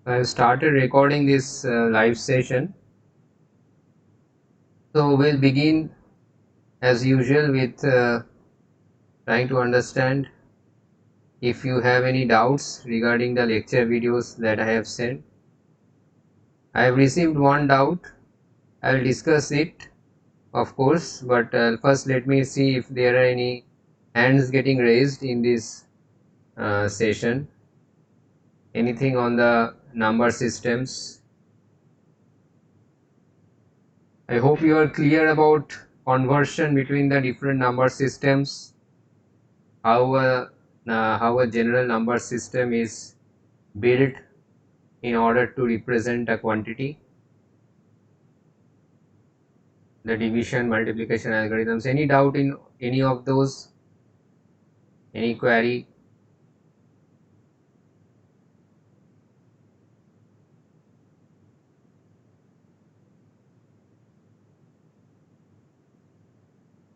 I've started recording this live session. So we'll begin as usual with trying to understand if you have any doubts regarding the lecture videos that I have sent. I have received one doubt. I'll discuss it, of course, but first let me see if there are any hands getting raised in this session. Anything on the number systems? I hope you are clear about conversion between the different number systems, how a general number system is built in order to represent a quantity, the division multiplication algorithms. Any doubt in any of those? Any query?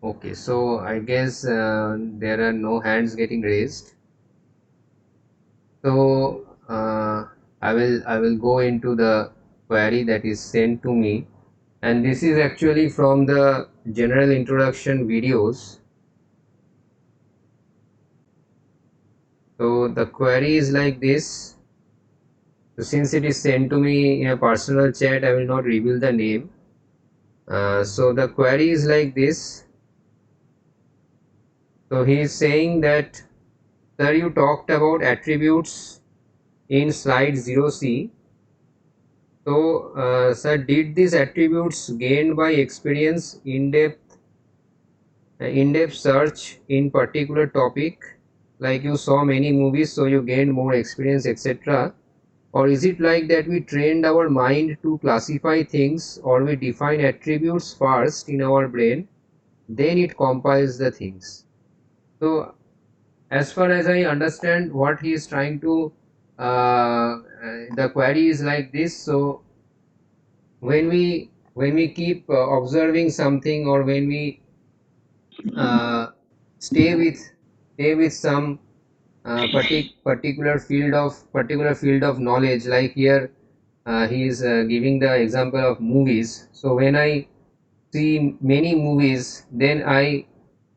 Okay, so I guess there are no hands getting raised. So I will go into the query that is sent to me, and this is actually from the general introduction videos. So the query is like this. So since it is sent to me in a personal chat, I will not reveal the name. So the query is like this. So he is saying that, sir, you talked about attributes in slide 0C. So, sir, did these attributes gained by experience, in-depth search in particular topic, like you saw many movies, so you gained more experience, etc.? Or is it like that we trained our mind to classify things, or we define attributes first in our brain, then it compiles the things? So, as far as I understand what he is trying to, the query is like this. So, when we keep observing something, or when we uh, stay with some particular field of knowledge, like here he is giving the example of movies. So when I see many movies, then I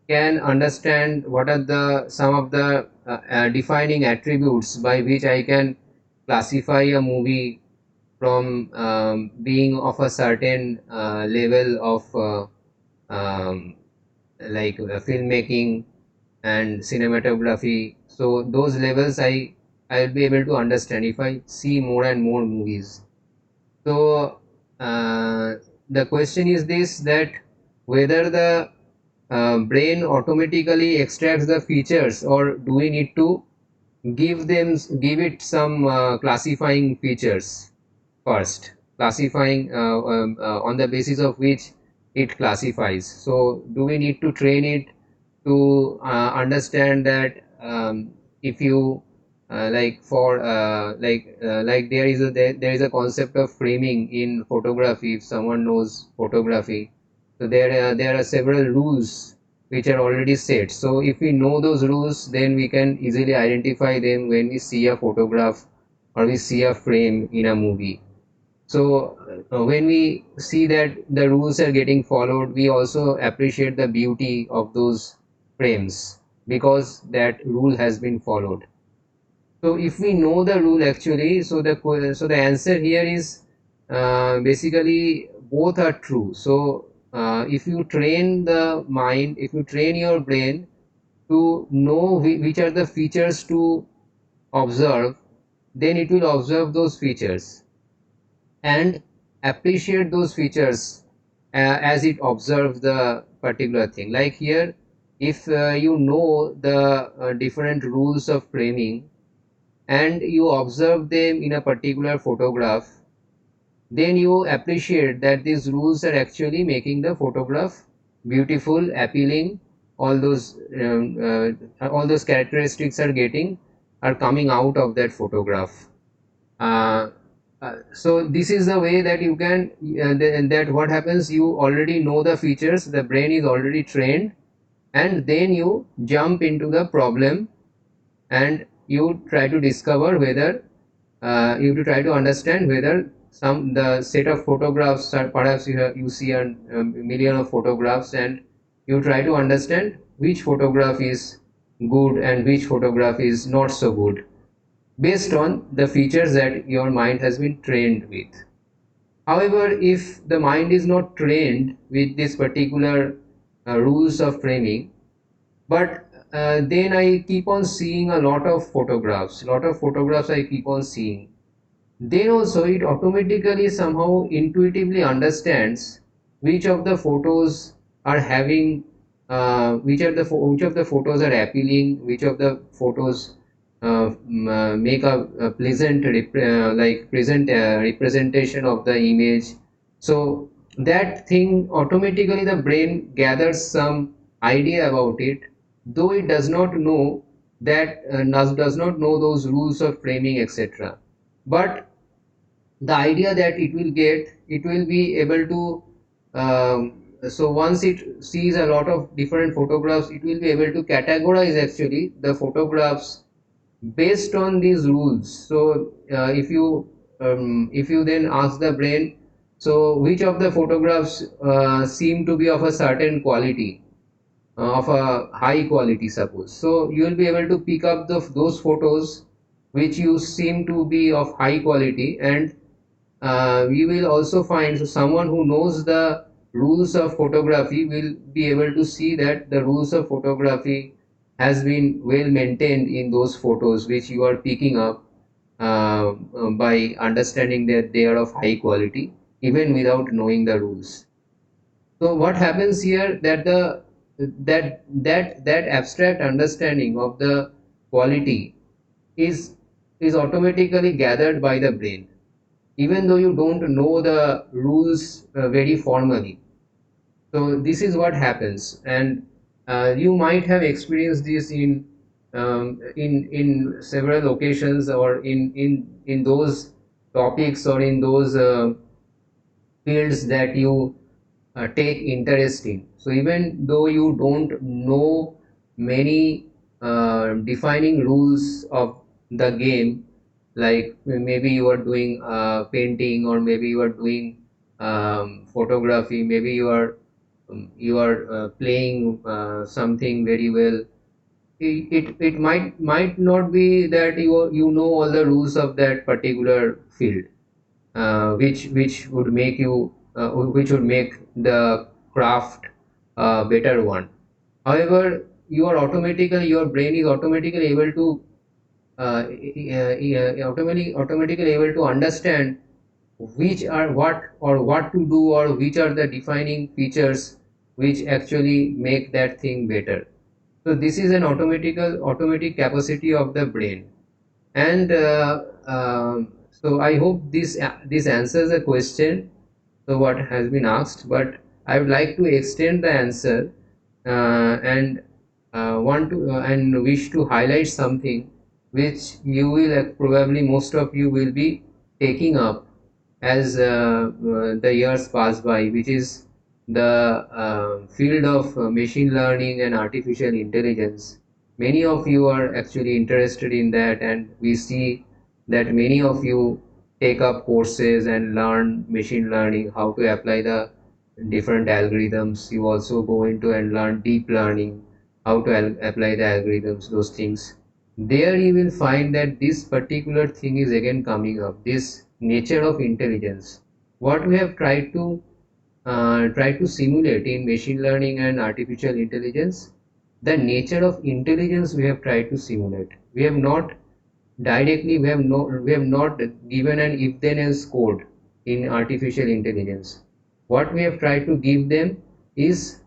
can understand what are the some of the defining attributes by which I can classify a movie from being of a certain level of like filmmaking and cinematography. So those levels I'll be able to understand if I see more and more movies. So the question is this, that whether the brain automatically extracts the features, or do we need to give it some classifying features first, classifying on the basis of which it classifies. So do we need to train it to understand that if you like there is a concept of framing in photography, if someone knows photography. So there are several rules which are already set. So if we know those rules, then we can easily identify them when we see a photograph or we see a frame in a movie. So when we see that the rules are getting followed, we also appreciate the beauty of those frames because that rule has been followed. So if we know the rule actually, so the answer here is basically both are true. So if you train the mind, if you train your brain to know which are the features to observe, then it will observe those features and appreciate those features as it observes the particular thing. Like here, if you know the different rules of framing and you observe them in a particular photograph, then you appreciate that these rules are actually making the photograph beautiful, appealing. All those characteristics are coming out of that photograph. uh, so this is the way that you can that what happens, you already know the features, the brain is already trained, and then you jump into the problem and you try to discover whether you have to try to understand whether the set of photographs are, perhaps you see a million of photographs, and you try to understand which photograph is good and which photograph is not so good, based on the features that your mind has been trained with. However, if the mind is not trained with this particular rules of framing, but then I keep on seeing a lot of photographs I keep on seeing, then also it automatically somehow intuitively understands which of the photos are having which of the photos are appealing, which of the photos make a pleasant like present representation of the image. So that thing automatically the brain gathers some idea about it, though it does not know that does not know those rules of framing, etc. But the idea that it will get, it will be able to so once it sees a lot of different photographs, it will be able to categorize actually the photographs based on these rules. So if you then ask the brain, so which of the photographs seem to be of a certain quality, of a high quality, suppose, so you will be able to pick up those photos which you seem to be of high quality. And we will also find, so someone who knows the rules of photography will be able to see that the rules of photography has been well maintained in those photos which you are picking up, by understanding that they are of high quality even without knowing the rules. So what happens here, that that abstract understanding of the quality is automatically gathered by the brain, even though you don't know the rules very formally. So this is what happens. And you might have experienced this in several occasions, or in those topics, or in those fields that you take interest in. So even though you don't know many defining rules of the game, like maybe you are doing painting, or maybe you are doing photography, maybe you are playing something very well, it might not be that you know all the rules of that particular field, which would make you which would make the craft a better one. However, your brain is automatically able to automatically able to understand which are what, or what to do, or which are the defining features which actually make that thing better. So this is an automatic capacity of the brain. And so I hope this answers the question, so what has been asked. But I would like to extend the answer, and want to and wish to highlight something which you will probably most of you will be taking up as the years pass by, which is the field of machine learning and artificial intelligence. Many of you are actually interested in that, and we see that many of you take up courses and learn machine learning, how to apply the different algorithms. You also go into and learn deep learning, how to apply the algorithms, those things. There you will find that this particular thing is again coming up, this nature of intelligence. What we have tried to simulate in machine learning and artificial intelligence, the nature of intelligence we have tried to simulate. We have not directly, we have not given an if then else code in artificial intelligence. What we have tried to give them is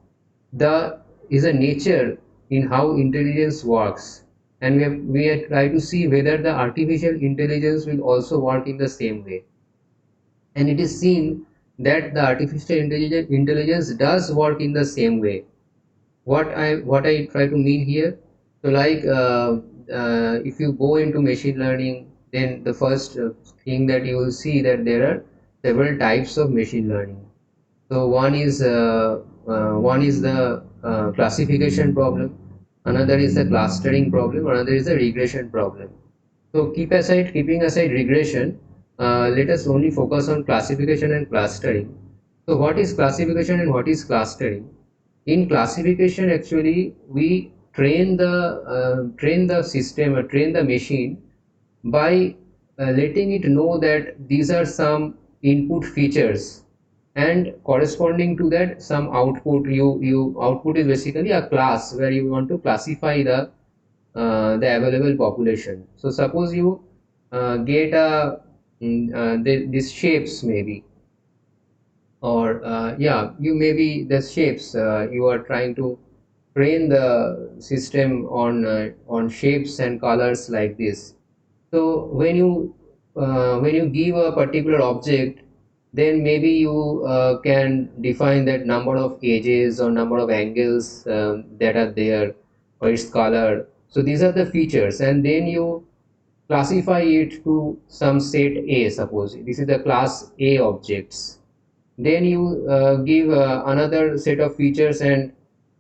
the is a nature in how intelligence works, and we have tried to see whether the artificial intelligence will also work in the same way. And it is seen that the artificial intelligence does work in the same way. What I try to mean here, so like if you go into machine learning, then the first thing that you will see that there are several types of machine learning. So one is the classification problem, another is the clustering problem, another is the regression problem. So keeping aside regression, let us only focus on classification and clustering. So what is classification and what is clustering? In classification, actually, we train the system or train the machine by letting it know that these are some input features, and corresponding to that some output. You output is basically a class where you want to classify the available population. So suppose you get these shapes maybe, or yeah, you maybe the shapes, you are trying to train the system on shapes and colors like this. So when you give a particular object, then maybe you can define that number of edges or number of angles that are there, or its color. So these are the features, and then you classify it to some set A. Suppose this is the class A objects. Then you give another set of features and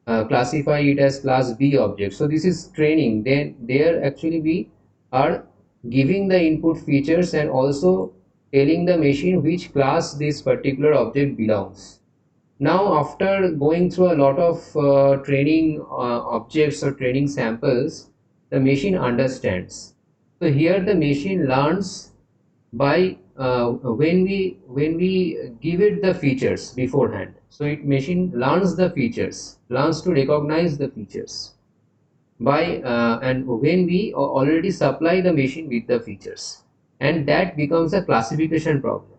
classify it as class B object. So this is training. Then there actually we are giving the input features and also telling the machine which class this particular object belongs. Now after going through a lot of training objects or training samples, the machine understands. So here the machine learns by when we give it the features beforehand. So it machine learns the features, learns to recognize the features by and when we already supply the machine with the features, and that becomes a classification problem.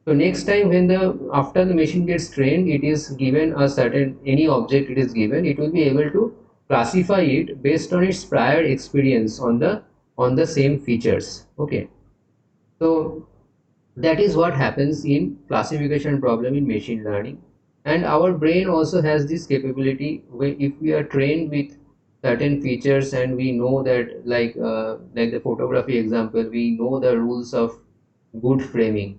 So next time when the after the machine gets trained, it is given a certain any object, it is given, it will be able to classify it based on its prior experience on the same features. Okay, so that is what happens in classification problem in machine learning. And our brain also has this capability where if we are trained with certain features and we know that, like the photography example, we know the rules of good framing.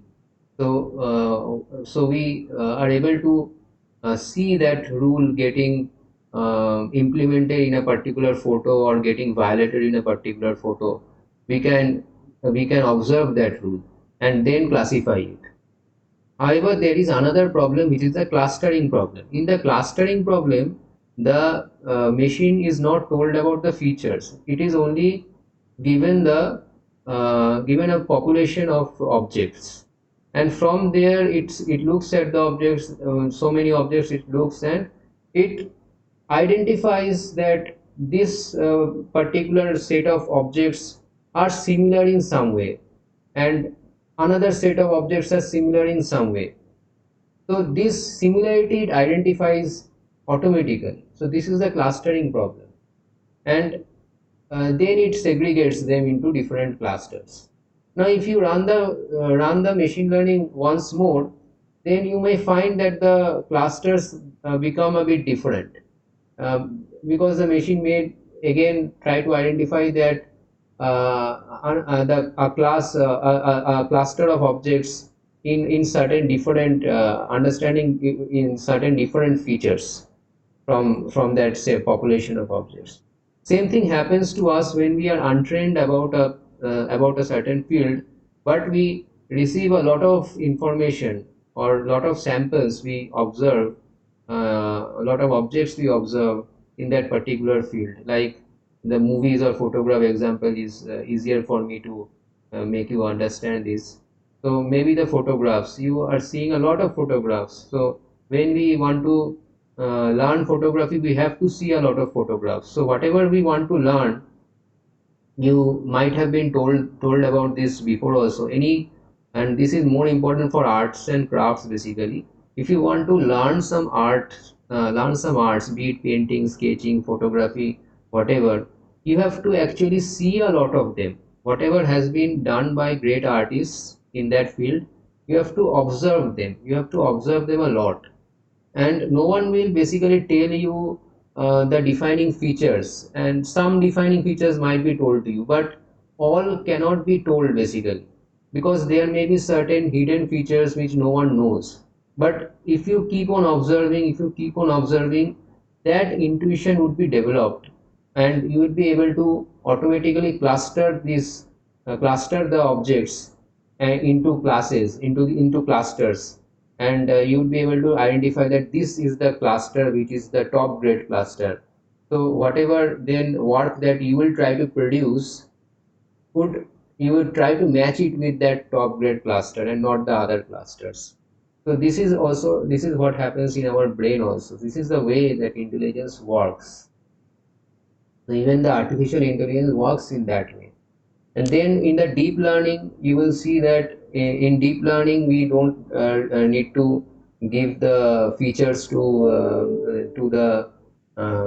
So we are able to see that rule getting implemented in a particular photo or getting violated in a particular photo. We can observe that rule and then classify it. However, there is another problem, which is the clustering problem. In the clustering problem, the machine is not told about the features. It is only given the given a population of objects, and from there it looks at the objects, so many objects it looks, and it identifies that this particular set of objects are similar in some way, and another set of objects are similar in some way. So this similarity it identifies automatically. So this is the clustering problem, and then it segregates them into different clusters. Now if you run the machine learning once more, then you may find that the clusters become a bit different, because the machine may again try to identify that a cluster of objects in certain different understanding in certain different features from that say population of objects. Same thing happens to us when we are untrained about a certain field, but we receive a lot of information or a lot of samples we observe, a lot of objects we observe in that particular field. Like the movies or photograph example is easier for me to make you understand this. So maybe the photographs, you are seeing a lot of photographs. So when we want to learn photography, we have to see a lot of photographs. So whatever we want to learn, you might have been told about this before also. And this is more important for arts and crafts basically. If you want to learn some arts, be it painting, sketching, photography, whatever, you have to actually see a lot of them. Whatever has been done by great artists in that field, you have to observe them. You have to observe them a lot, and no one will basically tell you the defining features, and some defining features might be told to you, but all cannot be told basically, because there may be certain hidden features which no one knows. But if you keep on observing, that intuition would be developed, and you would be able to automatically cluster these cluster the objects into classes, into clusters, and you would be able to identify that this is the cluster which is the top grade cluster. So whatever then work that you will try to produce, would you would try to match it with that top grade cluster and not the other clusters. So this is what happens in our brain also. This is the way that intelligence works. So even the artificial intelligence works in that way. And then in the deep learning, you will see that in deep learning we don't need to give the features to the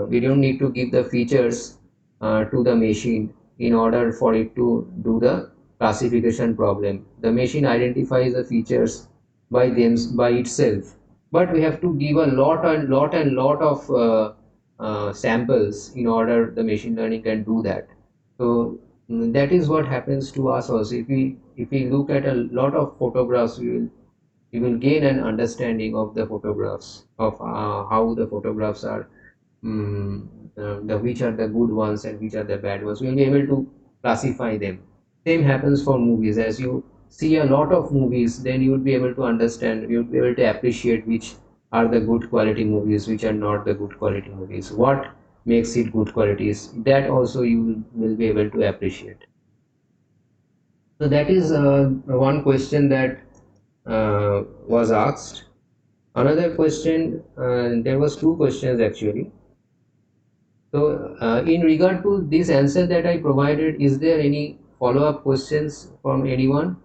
we don't need to give the features to the machine in order for it to do the classification problem. The machine identifies the features by itself, but we have to give a lot of samples in order the machine learning can do that. So that is what happens to us also. If we look at a lot of photographs, we will gain an understanding of the photographs, of how the photographs are, the which are the good ones and which are the bad ones. We will be able to classify them. Same happens for movies. As you see a lot of movies, then you would be able to understand, you would be able to appreciate which are the good quality movies, which are not the good quality movies, what makes it good qualities, that also you will be able to appreciate. So that is one question that was asked. Another question, there was two questions actually. So in regard to this answer that I provided, is there any follow-up questions from anyone?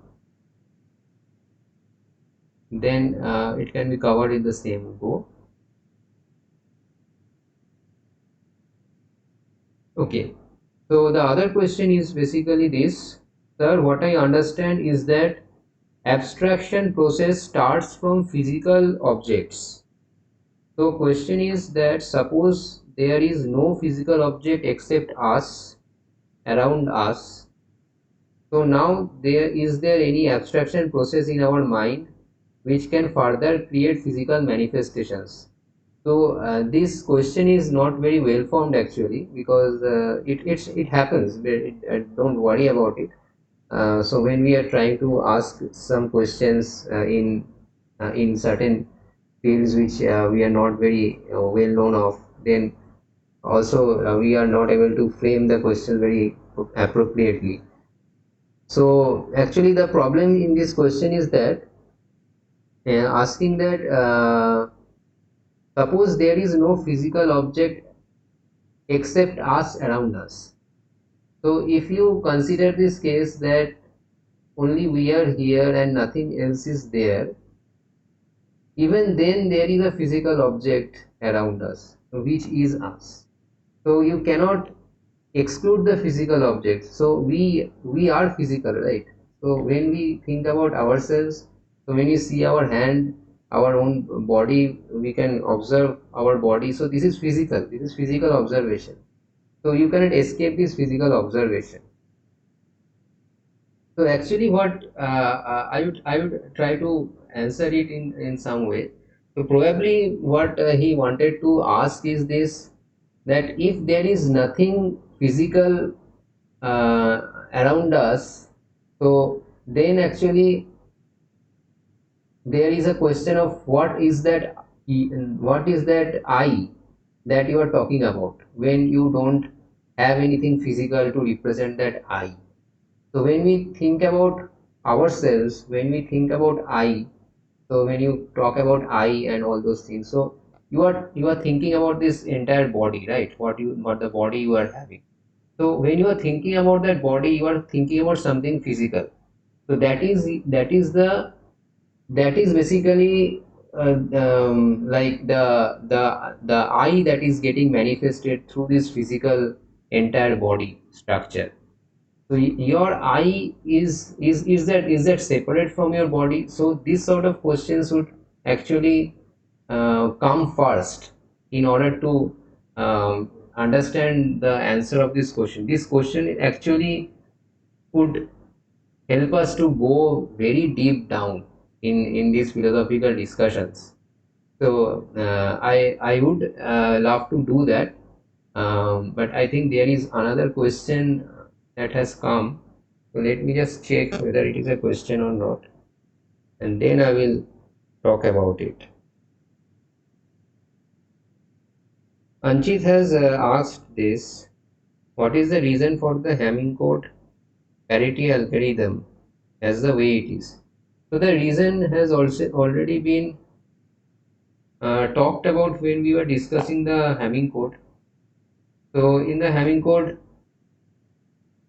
Then it can be covered in the same go. Okay. So the other question is basically this. Sir, what I understand is that abstraction process starts from physical objects. So question is that suppose there is no physical object except us, around us. So now there any abstraction process in our mind which can further create physical manifestations? So this question is not very well formed actually, because it happens. Don't worry about it. So when we are trying to ask some questions in certain fields which we are not very well known of, then also we are not able to frame the question very appropriately. So actually the problem in this question is that asking that suppose there is no physical object except us around us. So if you consider this case that only we are here and nothing else is there, even then there is a physical object around us which is us. So you cannot exclude the physical object. So we are physical, right? So when we think about ourselves, so when you see our hand, our own body, we can observe our body. So this is physical. This is physical observation. So you cannot escape this physical observation. So actually, what I would try to answer it in some way. So probably what he wanted to ask is this, that if there is nothing physical around us, so then actually there is a question of what is that I that you are talking about when you don't have anything physical to represent that I. So when we think about ourselves, when we think about I, so when you talk about I and all those things, so you are thinking about this entire body, right? What the body you are having. So when you are thinking about that body, you are thinking about something physical. So that is basically like the I that is getting manifested through this physical entire body structure. So your I is that separate from your body? So this sort of questions would actually come first in order to understand the answer of this question. This question actually would help us to go very deep down in these philosophical discussions. So I would love to do that, but I think there is another question that has come. So let me just check whether it is a question or not, and then I will talk about it. Anchit has asked this: what is the reason for the Hamming code parity algorithm as the way it is? So the reason has also already been talked about when we were discussing the Hamming code. So in the Hamming code,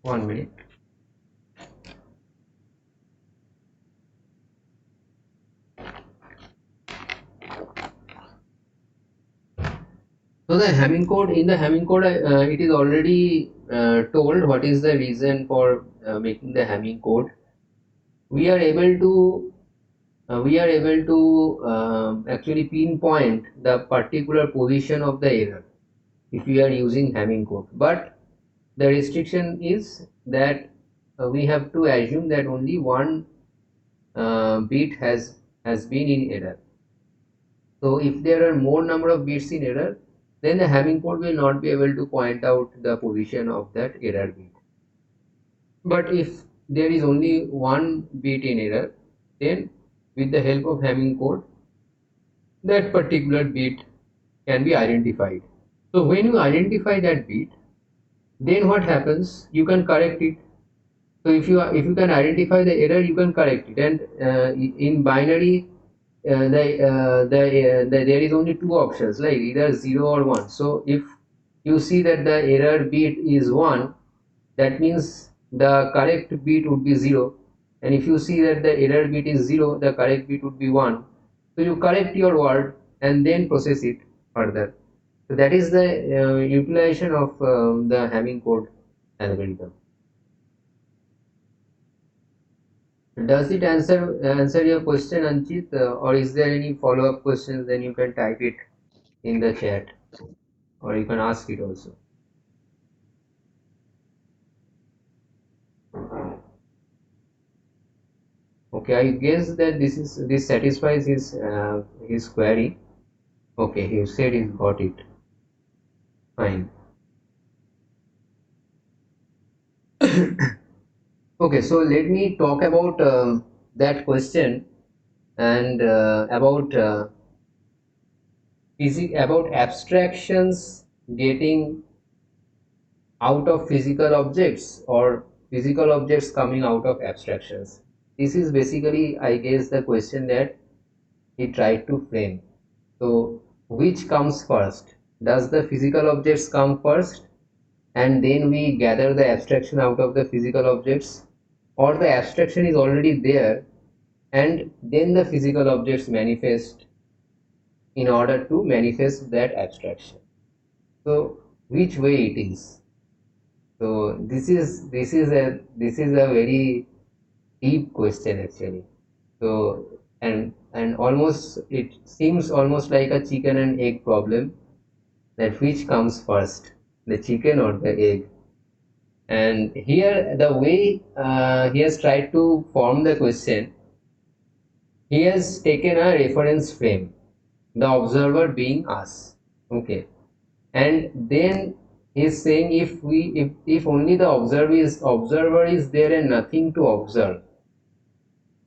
1 minute. So the Hamming code, in the Hamming code, it is already told what is the reason for making the Hamming code. We are able to actually pinpoint the particular position of the error if we are using Hamming code. But the restriction is that we have to assume that only one bit has been in error. So if there are more number of bits in error, then the Hamming code will not be able to point out the position of that error bit. But if there is only one bit in error, then with the help of Hamming code, that particular bit can be identified. So when you identify that bit, then what happens? You can correct it. So if you can identify the error, you can correct it. And in binary, there is only two options, like either 0 or 1. So if you see that the error bit is 1, that means the correct bit would be 0. And if you see that the error bit is 0, the correct bit would be 1. So you correct your word and then process it further. So that is the utilization of the Hamming code algorithm. Does it answer your question, Anchit, or is there any follow-up questions? Then you can type it in the chat, or you can ask it also. Okay, I guess that this satisfies his query. Okay, he said he got it. Fine. Okay, so let me talk about that question and about abstractions getting out of physical objects or physical objects coming out of abstractions. This is basically, I guess, the question that he tried to frame. So which comes first? Does the physical objects come first and then we gather the abstraction out of the physical objects, or the abstraction is already there and then the physical objects manifest in order to manifest that abstraction? So which way it is? So this is a very deep question actually. So and almost it seems almost like a chicken and egg problem, that which comes first, the chicken or the egg? And here the way he has tried to form the question, he has taken a reference frame, the observer being us. Okay, and then he's saying if only the observer is there and nothing to observe,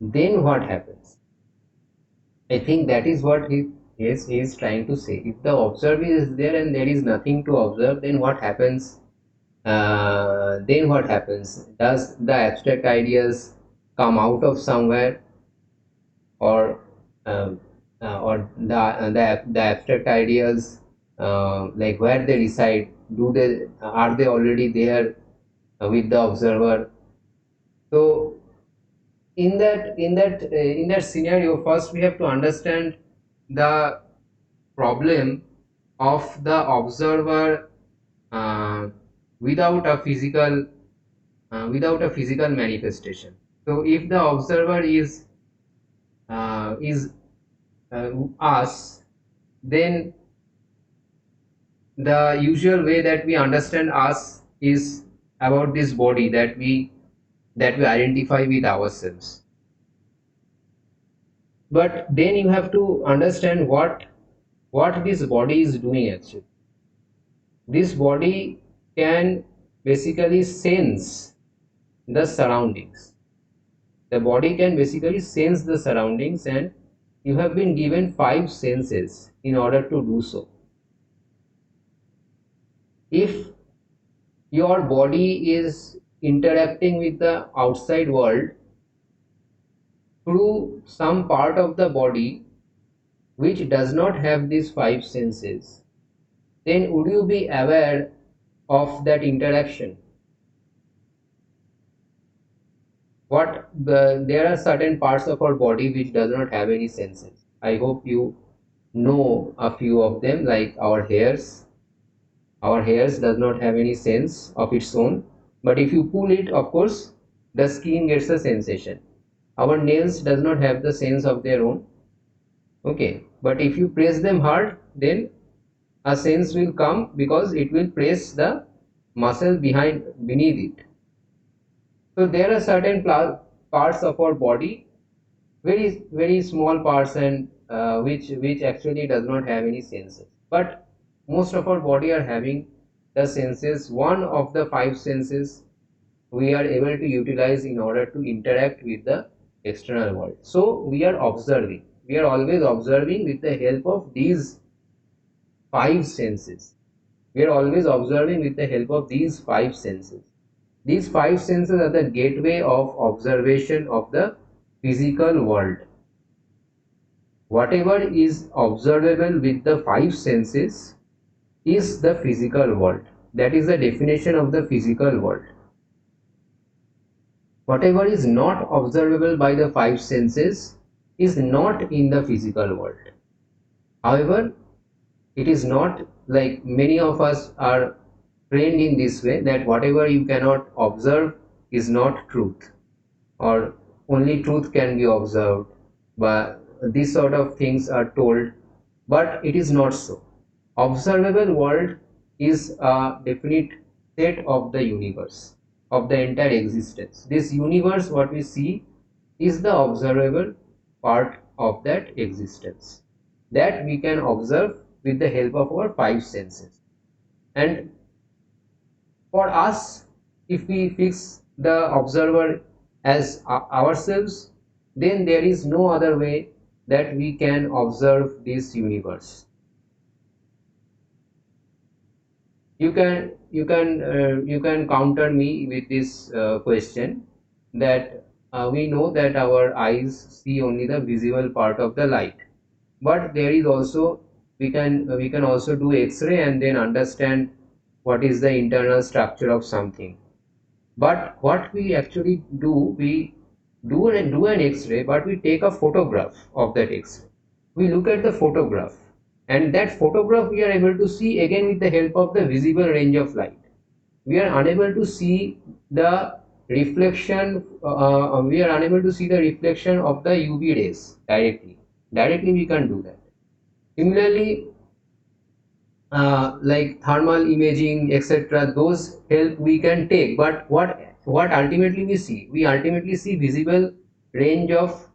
then what happens? I think that is what he is trying to say. If the observer is there and there is nothing to observe, then what happens? Then what happens? Does the abstract ideas come out of somewhere, or the abstract ideas, like where they reside? Are they already there with the observer? So in that scenario, first we have to understand the problem of the observer uh, without a physical manifestation. So if the observer is us, then the usual way that we understand us is about this body that we identify with ourselves. But then you have to understand what this body is doing actually. This body can basically sense the surroundings. The body can basically sense the surroundings, and you have been given five senses in order to do so. If your body is interacting with the outside world through some part of the body which does not have these five senses, then would you be aware of that interaction? There are certain parts of our body which does not have any senses. I hope you know a few of them, like our hairs. Our hairs does not have any sense of its own, but if you pull it, of course, the skin gets a sensation. Our nails does not have the sense of their own, okay, but if you press them hard, then a sense will come because it will press the muscle beneath it. So there are certain parts of our body, very small parts, and which actually does not have any senses, but most of our body are having the senses. One of the five senses we are able to utilize in order to interact with the external world. So we are observing, we are always observing with the help of these five senses. We are always observing with the help of these five senses. These five senses are the gateway of observation of the physical world. Whatever is observable with the five senses is the physical world. That is the definition of the physical world. Whatever is not observable by the five senses is not in the physical world. However, it is not like many of us are trained in this way, that whatever you cannot observe is not truth, or only truth can be observed, but these sort of things are told, but it is not so. Observable world is a definite set of the universe, of the entire existence. This universe what we see is the observable part of that existence, that we can observe with the help of our five senses. And for us, if we fix the observer as ourselves, then there is no other way that we can observe this universe. You can counter me with this question, that we know that our eyes see only the visible part of the light, but there is also, we can also do X-ray and then understand what is the internal structure of something. But what we actually do, we do an X-ray, but we take a photograph of that X-ray. We look at the photograph, and that photograph we are able to see again with the help of the visible range of light. We are unable to see the reflection. We are unable to see the reflection of the UV rays directly. Directly we can do that. Similarly, like thermal imaging, etc., those help we can take, but what ultimately we see, we ultimately see visible range of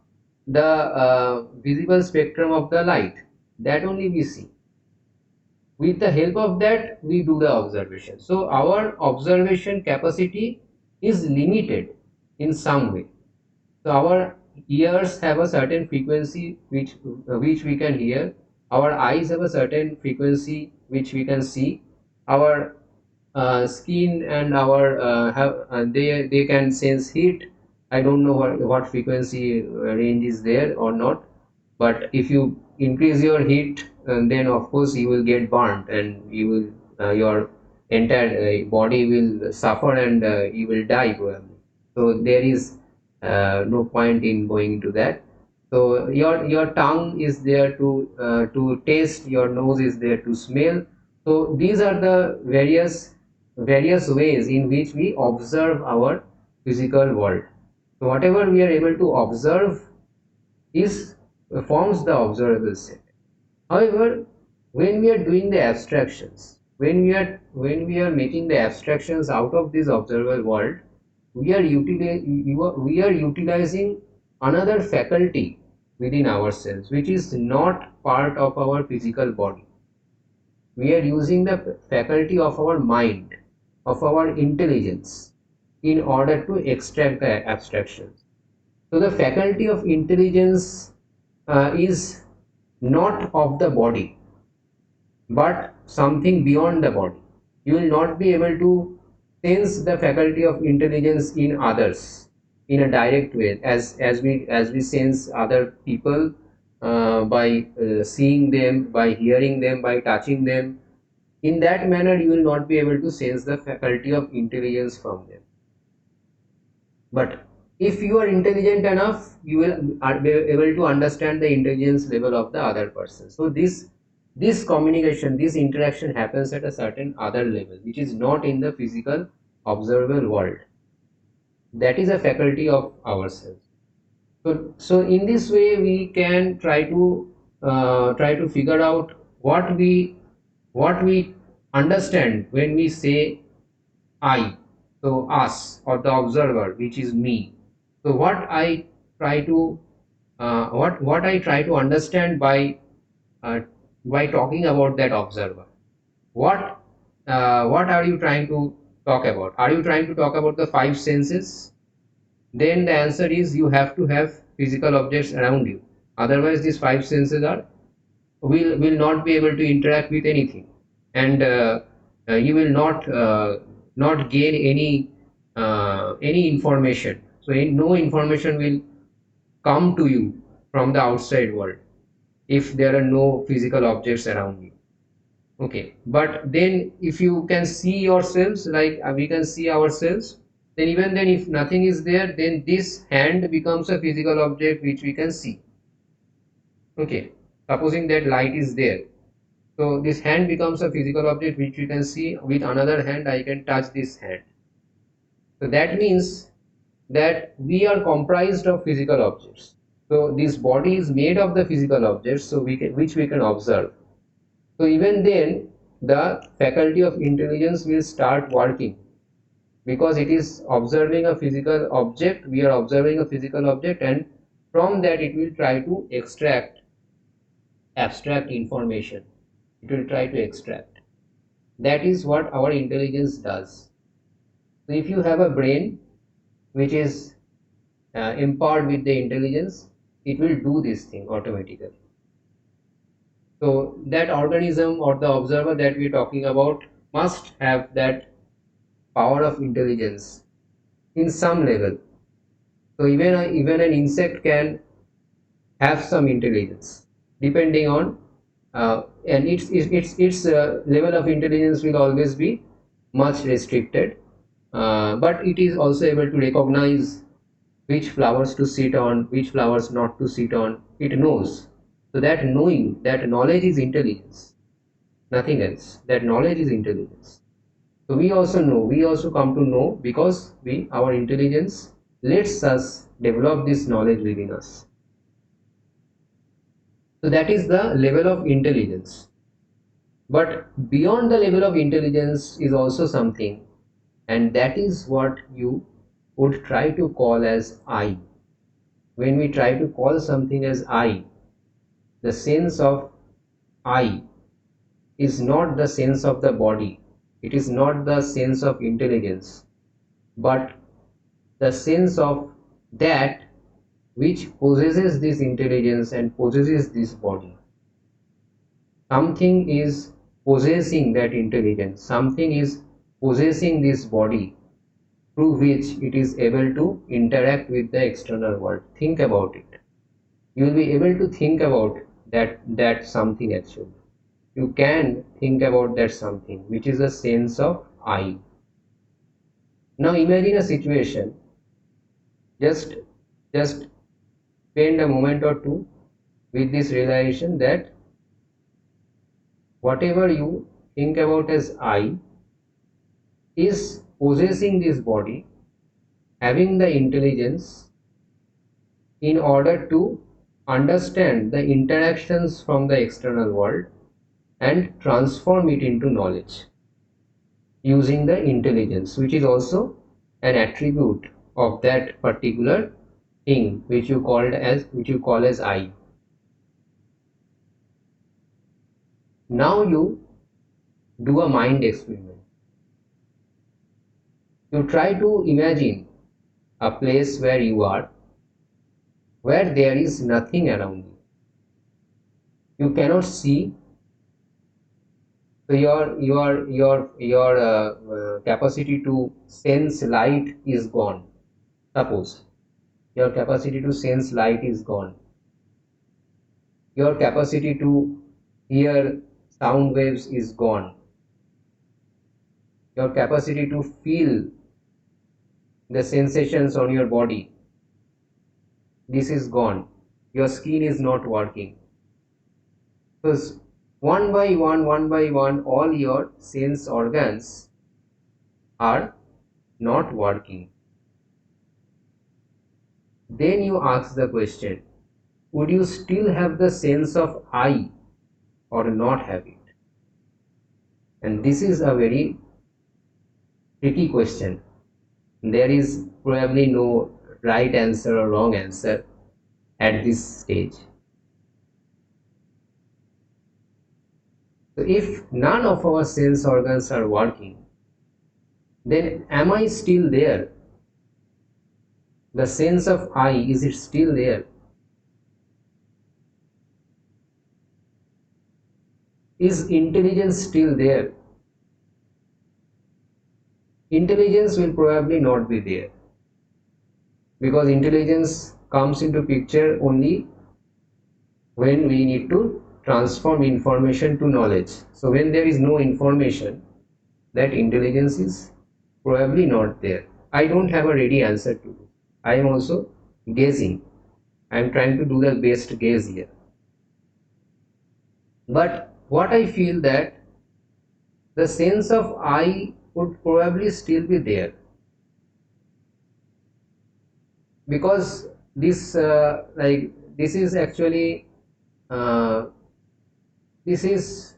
the visible spectrum of the light, that only we see. With the help of that we do the observation. So our observation capacity is limited in some way. So our ears have a certain frequency which we can hear. Our eyes have a certain frequency which we can see. Our skin and our they can sense heat. I don't know what frequency range is there or not, but if you increase your heat, then of course you will get burnt, and you will your entire body will suffer, and you will die probably. So there is no point in going into that. So your tongue is there to taste, your nose is there to smell. So these are the various ways in which we observe our physical world. So whatever we are able to observe is forms the observable set. However, when we are doing the abstractions, when we are making the abstractions out of this observable world, we are utilizing another faculty within ourselves, which is not part of our physical body. We are using the faculty of our mind, of our intelligence, in order to extract the abstractions. So the faculty of intelligence is not of the body, but something beyond the body. You will not be able to sense the faculty of intelligence in others in a direct way, as we sense other people by seeing them, by hearing them, by touching them. In that manner, you will not be able to sense the faculty of intelligence from them. But if you are intelligent enough, you will be able to understand the intelligence level of the other person. So this communication, this interaction happens at a certain other level, which is not in the physical observable world. That is a faculty of ourselves. So in this way, we can try to figure out what we understand when we say I, so us or the observer, which is me. So try to what I try to understand uh, by talking about that observer. What are you trying to talk about? Are you trying to talk about the five senses? Then the answer is you have to have physical objects around you. Otherwise, these five senses are will not be able to interact with anything, and you will not gain any information. So no information will come to you from the outside world if there are no physical objects around you. Okay, but then if you can see yourselves, like we can see ourselves, then even then if nothing is there, then this hand becomes a physical object which we can see. Okay, supposing that light is there, so this hand becomes a physical object which you can see. With another hand, I can touch this hand. So that means that we are comprised of physical objects. So this body is made of the physical objects, so which we can observe. So even then, the faculty of intelligence will start working, because it is observing a physical object. We are observing a physical object, and from that it will try to extract abstract information. It will try to extract. That is what our intelligence does. So if you have a brain which is empowered with the intelligence, it will do this thing automatically. So that organism or the observer that we are talking about must have that power of intelligence in some level. So even an insect can have some intelligence, depending on and its level of intelligence will always be much restricted, but it is also able to recognize which flowers to sit on, which flowers not to sit on. It knows. So that knowing, that knowledge is intelligence, nothing else. That knowledge is intelligence. So we also know, we also come to know because our intelligence lets us develop this knowledge within us. So that is the level of intelligence. But beyond the level of intelligence is also something, and that is what you would try to call as I. When we try to call something as I, the sense of I is not the sense of the body, it is not the sense of intelligence, but the sense of that which possesses this intelligence and possesses this body. Something is possessing that intelligence, something is possessing this body through which it is able to interact with the external world. Think about it. You will be able to think about that something actually. You can think about that something which is a sense of I. Now imagine a situation. Just spend a moment or two with this realization that whatever you think about as I is possessing this body, having the intelligence in order to understand the interactions from the external world and transform it into knowledge using the intelligence, which is also an attribute of that particular thing which you call as I. Now you do a mind experiment. You try to imagine a place where you are, where there is nothing around you. You cannot see, so your capacity to sense light is gone. Suppose your capacity to sense light is gone. Your capacity to hear sound waves is gone. Your capacity to feel the sensations on your body, this is gone. Your skin is not working. Because one by one, all your sense organs are not working. Then you ask the question, would you still have the sense of I or not have it? And this is a very tricky question. There is probably no right answer or wrong answer at this stage. So if none of our sense organs are working, then am I still there? The sense of I, is it still there? Is intelligence still there? Intelligence will probably not be there, because intelligence comes into picture only when we need to transform information to knowledge. So when there is no information, that intelligence is probably not there. I don't have a ready answer to this. I am also guessing. I am trying to do the best guess here. But what I feel that the sense of I would probably still be there, because this this is actually uh, this is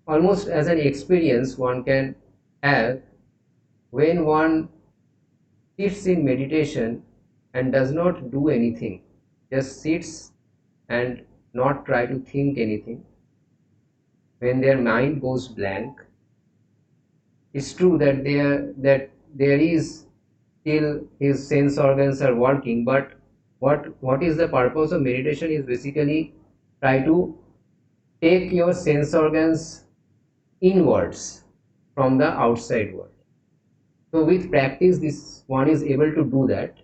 almost as an experience one can have when one sits in meditation and does not do anything, just sits and not try to think anything. When their mind goes blank, it's true that there is still his sense organs are working, but what is the purpose of meditation is basically try to take your sense organs inwards from the outside world. So with practice, this one is able to do that.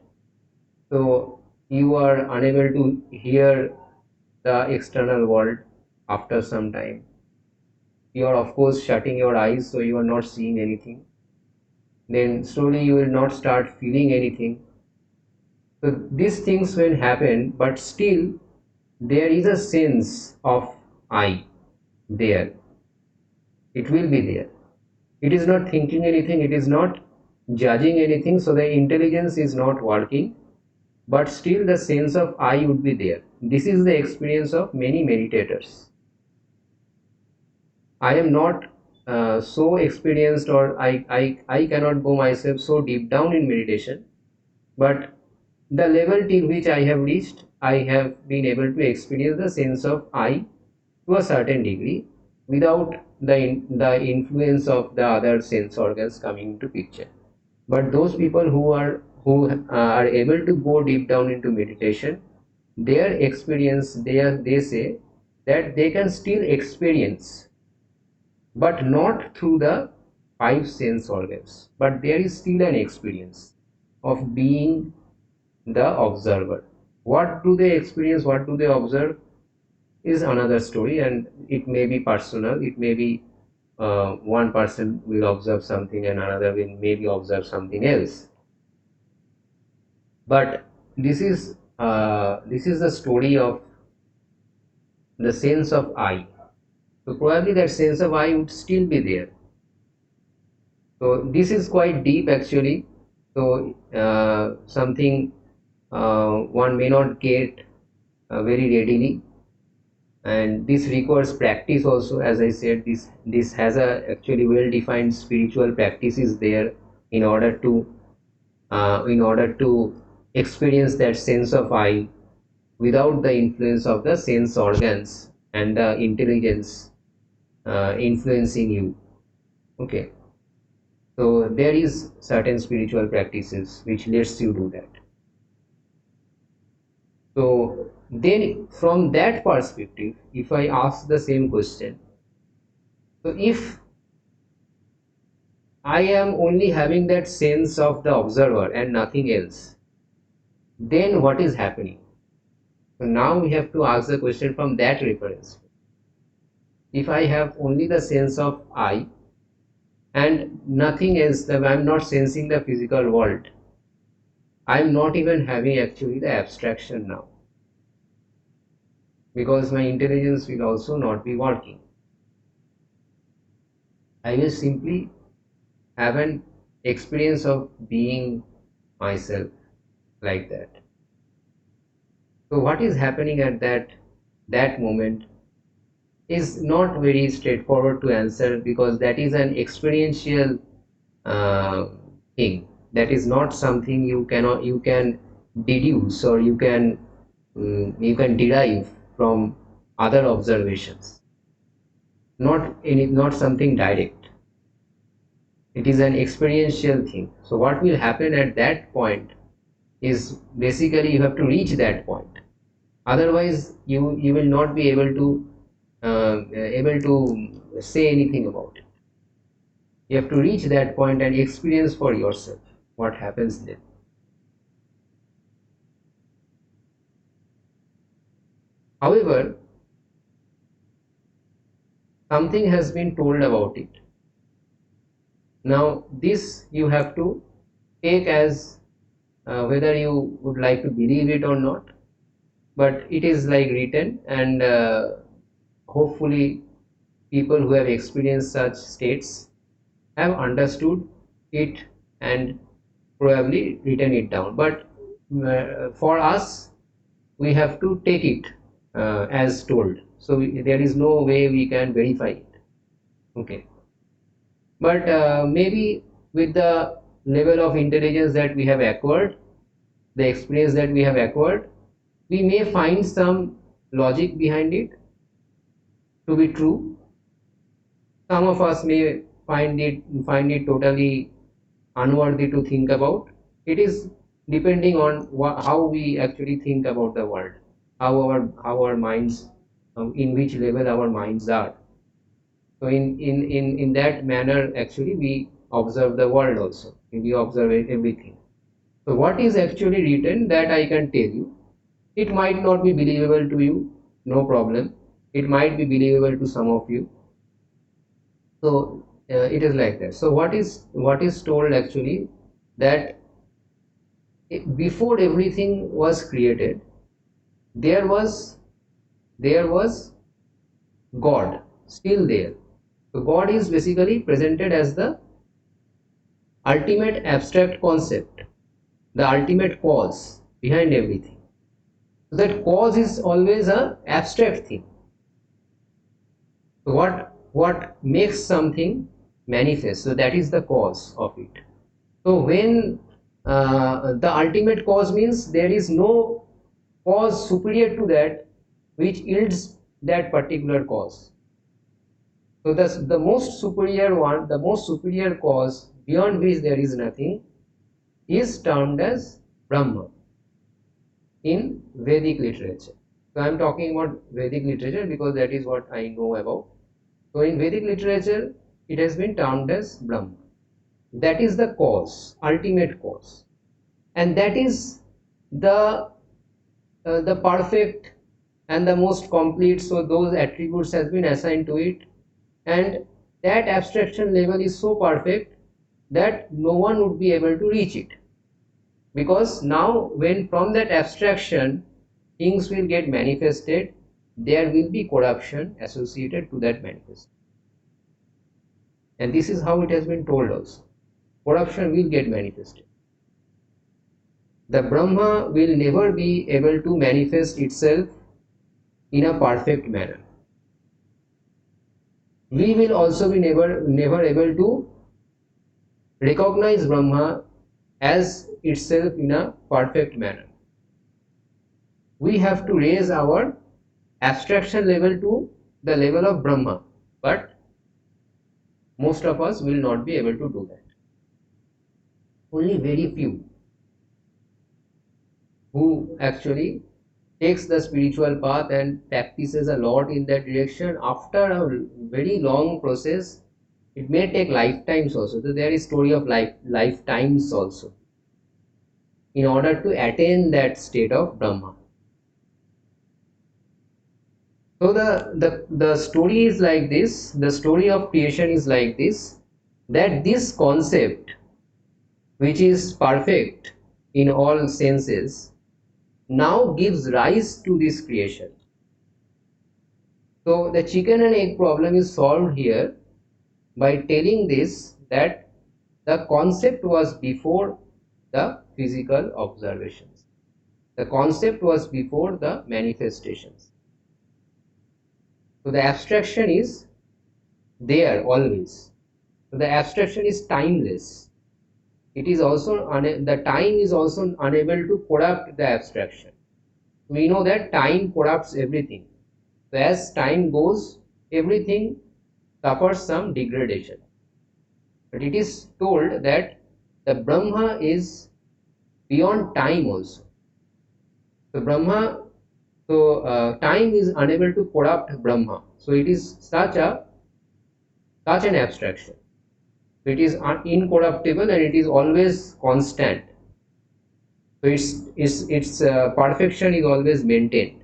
So you are unable to hear the external world after some time. You are of course shutting your eyes, so you are not seeing anything. Then slowly you will not start feeling anything. So these things will happen, but still there is a sense of I there. It will be there. It is not thinking anything, it is not judging anything, so the intelligence is not working, but still the sense of I would be there. This is the experience of many meditators. I am not so experienced, or I cannot go myself so deep down in meditation, but the level till which I have reached, I have been able to experience the sense of I to a certain degree without the influence of the other sense organs coming into picture. But those people who are able to go deep down into meditation, their experience, they say that they can still experience, but not through the five sense organs, but there is still an experience of being the observer. What do they experience, what do they observe is another story, and it may be personal. It may be one person will observe something and another will maybe observe something else. But this is the story of the sense of I. So probably that sense of I would still be there. So this is quite deep actually. So something one may not get very readily, and this requires practice also. As I said, this has a actually well defined spiritual practices there in order to experience that sense of I without the influence of the sense organs and the intelligence influencing you. Okay, So there is certain spiritual practices which lets you do that. So then from that perspective, if I ask the same question, so if I am only having that sense of the observer and nothing else, then what is happening? So now we have to ask the question from that reference. If I have only the sense of I and nothing else, that I am not sensing the physical world, I am not even having actually the abstraction now, because my intelligence will also not be working. I will simply have an experience of being myself like that. So what is happening at that moment is not very straightforward to answer, because that is an experiential uh, thing. That is not something you can deduce, or you can derive from other observations. Not something direct. It is an experiential thing. So what will happen at that point is basically you have to reach that point. Otherwise, you will not be able to say anything about it. You have to reach that point and experience for yourself what happens then. However, something has been told about it. Now, this you have to take as whether you would like to believe it or not, but it is like written, and hopefully people who have experienced such states have understood it and probably written it down. But for us, we have to take it as told. So there is no way we can verify it. Okay. But maybe with the level of intelligence that we have acquired, the experience that we have acquired, we may find some logic behind it to be true. Some of us may find it totally unworthy to think about. It is depending on how we actually think about the world, how our minds, in which level our minds are. So in that manner, actually we observe the world also. We observe everything. So what is actually written, that I can tell you. It might not be believable to you, no problem. It might be believable to some of you. So it is like that. So what is told actually, that before everything was created, there was God still there. So God is basically presented as the ultimate abstract concept, the ultimate cause behind everything. So that cause is always a abstract thing. So what makes something manifest? So that is the cause of it. So when the ultimate cause means there is no cause superior to that which yields that particular cause. So the most superior one, the most superior cause beyond which there is nothing, is termed as Brahma in Vedic literature. So I am talking about Vedic literature because that is what I know about. So in Vedic literature, it has been termed as Brahma. That is the cause, ultimate cause, and that is the perfect and the most complete. So those attributes has been assigned to it, and that abstraction level is so perfect that no one would be able to reach it, because now when from that abstraction things will get manifested, there will be corruption associated to that manifestation. And this is how it has been told also. Corruption will get manifested. The Brahma will never be able to manifest itself in a perfect manner. We will also be never able to recognize Brahma as itself in a perfect manner. We have to raise our abstraction level to the level of Brahma, but most of us will not be able to do that. Only very few who actually takes the spiritual path and practices a lot in that direction. After a very long process, it may take lifetimes also. So there is story of lifetimes also in order to attain that state of Brahma. So the story is like this, the story of creation is like this, that this concept, which is perfect in all senses, now gives rise to this creation. So the chicken and egg problem is solved here by telling this, that the concept was before the physical observations. The concept was before the manifestations. So the abstraction is there always. So the abstraction is timeless. It is also the time is also unable to corrupt the abstraction. We know that time corrupts everything. So as time goes, everything suffers some degradation. But it is told that the Brahma is beyond time also. So Brahma, time is unable to corrupt Brahma. So it is such an abstraction. It is incorruptible and it is always constant. So its perfection is always maintained,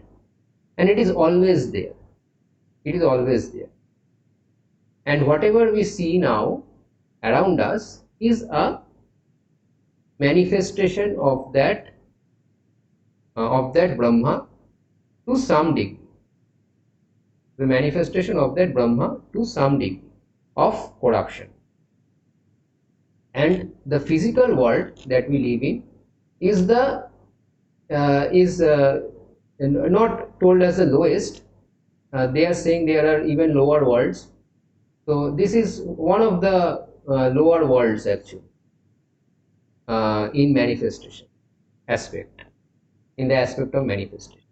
and it is always there. It is always there. And whatever we see now around us is a manifestation of that Brahma to some degree. The manifestation of that Brahma to some degree of corruption. And the physical world that we live in is the is not told as the lowest. They are saying there are even lower worlds. So this is one of the lower worlds actually in manifestation aspect, in the aspect of manifestation.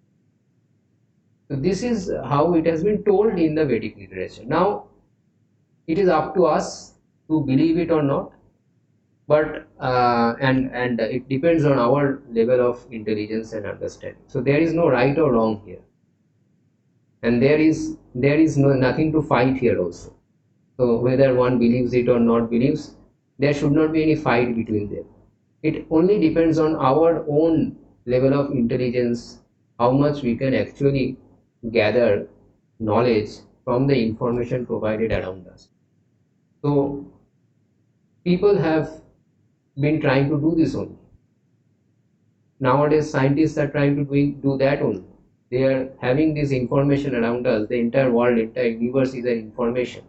So this is how it has been told in the Vedic literature. Now it is up to us to believe it or not, but and it depends on our level of intelligence and understanding. So there is no right or wrong here, and there is nothing to fight here also. So whether one believes it or not believes, there should not be any fight between them. It only depends on our own level of intelligence, how much we can actually gather knowledge from the information provided around us. So people have been trying to do this only. Nowadays scientists are trying to do that only. They are having this information around us. The entire world, entire universe is an information.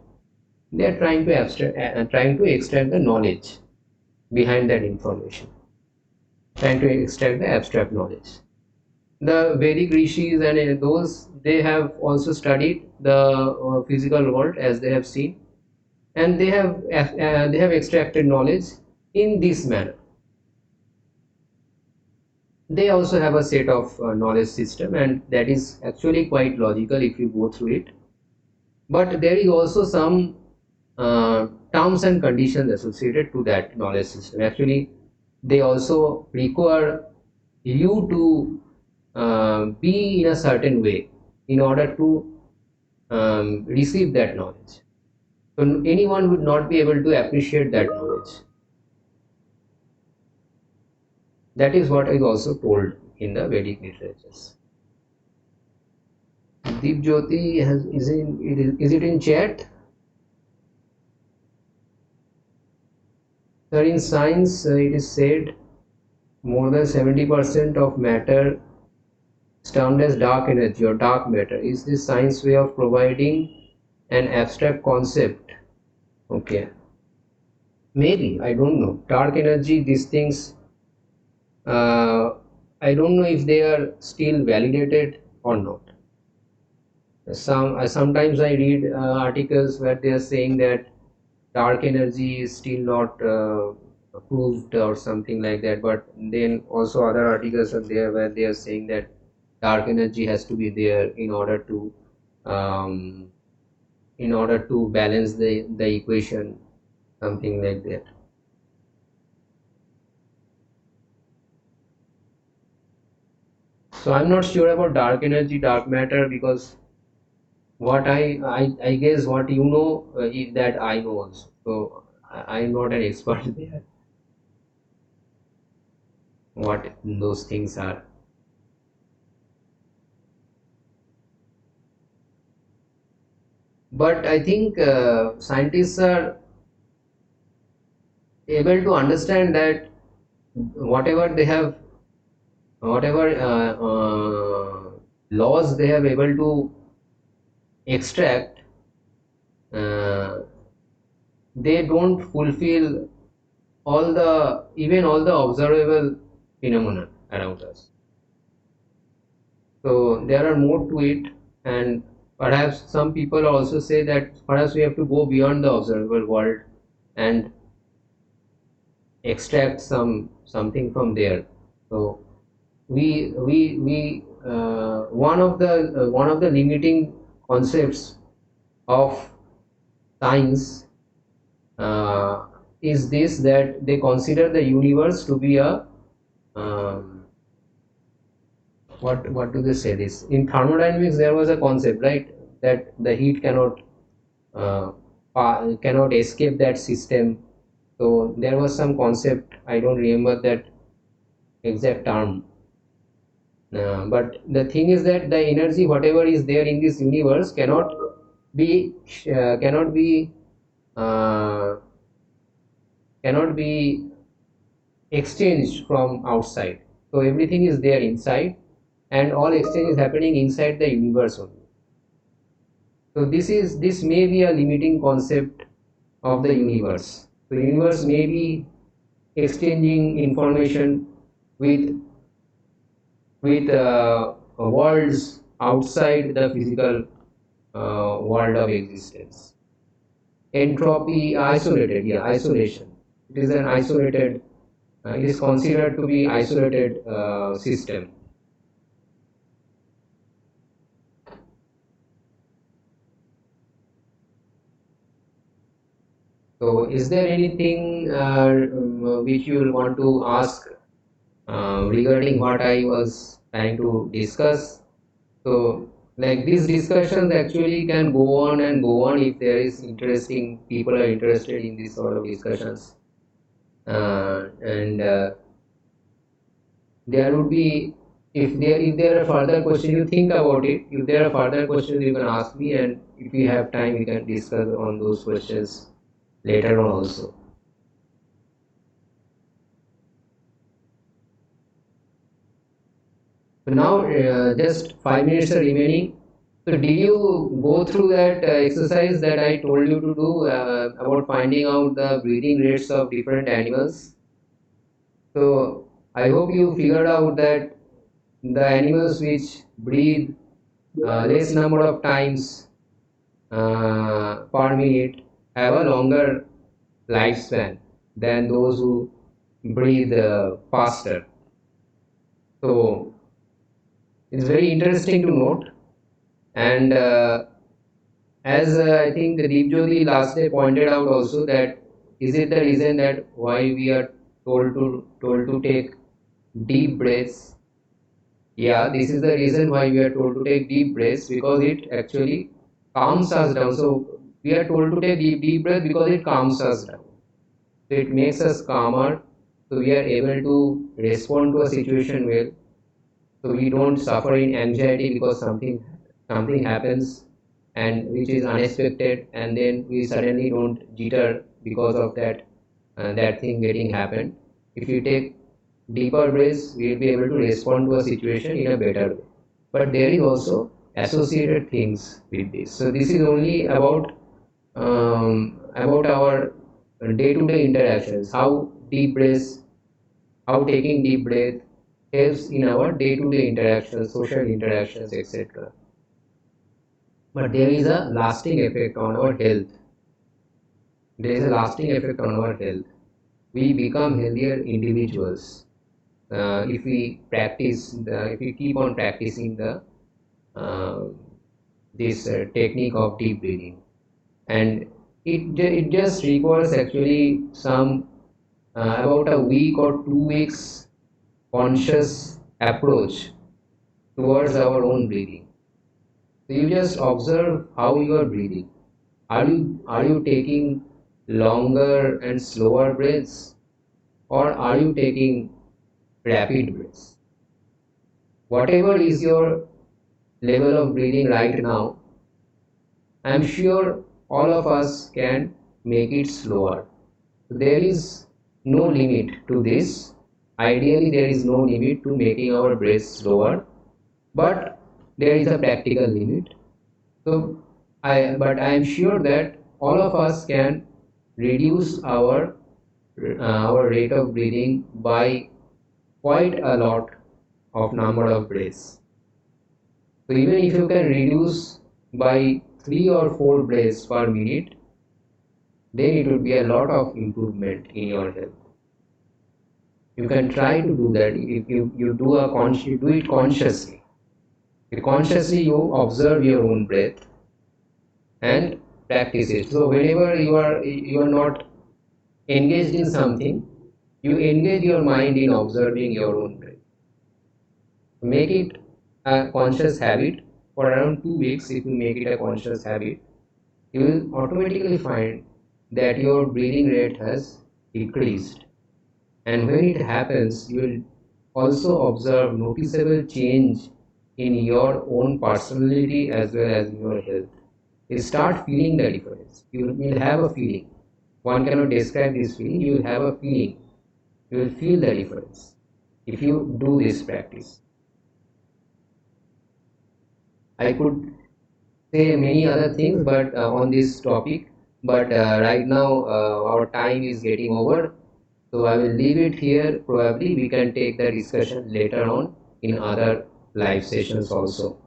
They are trying to extract the knowledge behind that information, trying to extract the abstract knowledge. The Vedic rishis and those, they have also studied the physical world as they have seen, and they have extracted knowledge in this manner. They also have a set of knowledge system, and that is actually quite logical if you go through it. But there is also some terms and conditions associated to that knowledge system. Actually, they also require you to be in a certain way in order to receive that knowledge. So anyone would not be able to appreciate that knowledge. That is what is also told in the Vedic literatures. Deep Jyoti is it in chat? Sir, in science it is said more than 70% of matter is termed as dark energy or dark matter. Is this science way of providing an abstract concept? Okay, maybe, I don't know. Dark energy, these things, I don't know if they are still validated or not. Sometimes I read articles where they are saying that dark energy is still not proved or something like that, but then also other articles are there where they are saying that dark energy has to be there um, in order to balance the equation, something like that. So I'm not sure about dark energy, dark matter, because what I guess what you know is that I know also. So I'm not an expert there. What those things are. But I think scientists are able to understand that whatever they have, whatever laws they have able to extract, uh, they don't fulfill all the even all the observable phenomena around us. So there are more to it, and perhaps some people also say that perhaps we have to go beyond the observable world and extract something from there. So we one of the limiting concepts of science is this, that they consider the universe to be a um, what do they say this, in thermodynamics there was a concept, right, that the heat cannot uh, cannot escape that system. So there was some concept, I don't remember that exact term. But the thing is that the energy, whatever is there in this universe, be cannot be uh, cannot be exchanged from outside. So everything is there inside, and all exchange is happening inside the universe only. So this may be a limiting concept of the universe. The universe may be exchanging information with worlds outside the physical world of existence. Entropy isolated, yeah, isolation. It is an isolated. It is considered to be isolated system. So, is there anything which you will want to ask regarding what I was trying to discuss? So, like these discussions actually can go on and go on if there is interesting people are interested in this sort of discussions, and there would be, if there are further questions, you think about it. If there are further questions, you can ask me, and if we have time, we can discuss on those questions later on also. So now, just 5 minutes are remaining. So, did you go through that exercise that I told you to do about finding out the breathing rates of different animals? So, I hope you figured out that the animals which breathe less number of times per minute have a longer lifespan than those who breathe faster. So, it's very interesting to note. And as I think the Deep Jyoti last day pointed out also, that is it the reason that why we are told to take deep breaths? Yeah, this is the reason why we are told to take deep breaths, because it actually calms us down. So we are told to take deep breath because it calms us down. So it makes us calmer. So we are able to respond to a situation well. So we don't suffer in anxiety because something happens and which is unexpected, and then we suddenly don't jitter because of that thing getting happened. If you take deeper breaths, we will be able to respond to a situation in a better way. But there is also associated things with this. So this is only about our day-to-day interactions, how taking deep breath helps in our day-to-day interactions, social interactions, etc. But there is a lasting effect on our health. There is a lasting effect on our health. We become healthier individuals if if we keep on practicing the uh, this technique of deep breathing, and it just requires actually some about a week or 2 weeks conscious approach towards our own breathing. So you just observe how you are breathing. Are you taking longer and slower breaths, or are you taking rapid breaths? Whatever is your level of breathing right now, I'm sure all of us can make it slower. There is no limit to this. Ideally, there is no limit to making our breath slower, but there is a practical limit. So, I am sure that all of us can reduce our rate of breathing by quite a lot of number of breaths. So even if you can reduce by 3 or 4 breaths per minute, then it would be a lot of improvement in your health. You can try to do that if you do it consciously. Consciously you observe your own breath and practice it. So whenever you are not engaged in something, you engage your mind in observing your own breath. Make it a conscious habit for around 2 weeks. If you make it a conscious habit, you will automatically find that your breathing rate has decreased. And when it happens, you will also observe noticeable change in your own personality as well as in your health. You start feeling the difference. You will have a feeling. One cannot describe this feeling. You will have a feeling. You will feel the difference if you do this practice. I could say many other things but on this topic, but right now our time is getting over, so I will leave it here. Probably we can take the discussion later on in other live sessions also.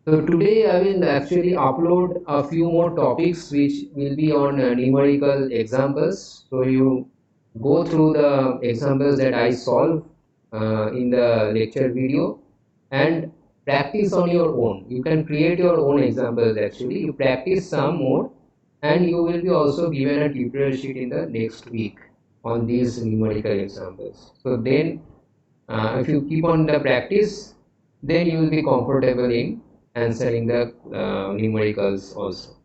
So today I will actually upload a few more topics which will be on numerical examples. So you go through the examples that I solve in the lecture video and practice on your own. You can create your own examples actually. You practice some more and you will be also given a tutorial sheet in the next week on these numerical examples. So then if you keep on the practice, then you will be comfortable in answering the numericals also.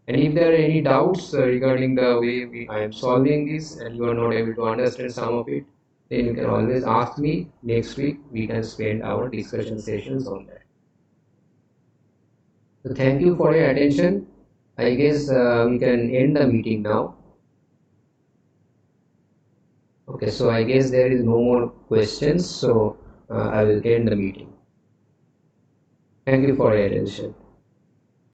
And if there are any doubts regarding the way I am solving this and you are not able to understand some of it, then you can always ask me. Next week we can spend our discussion sessions on that. So thank you for your attention. I guess we can end the meeting now. Okay, so I guess there is no more questions, so I will end the meeting. Thank you for your attention.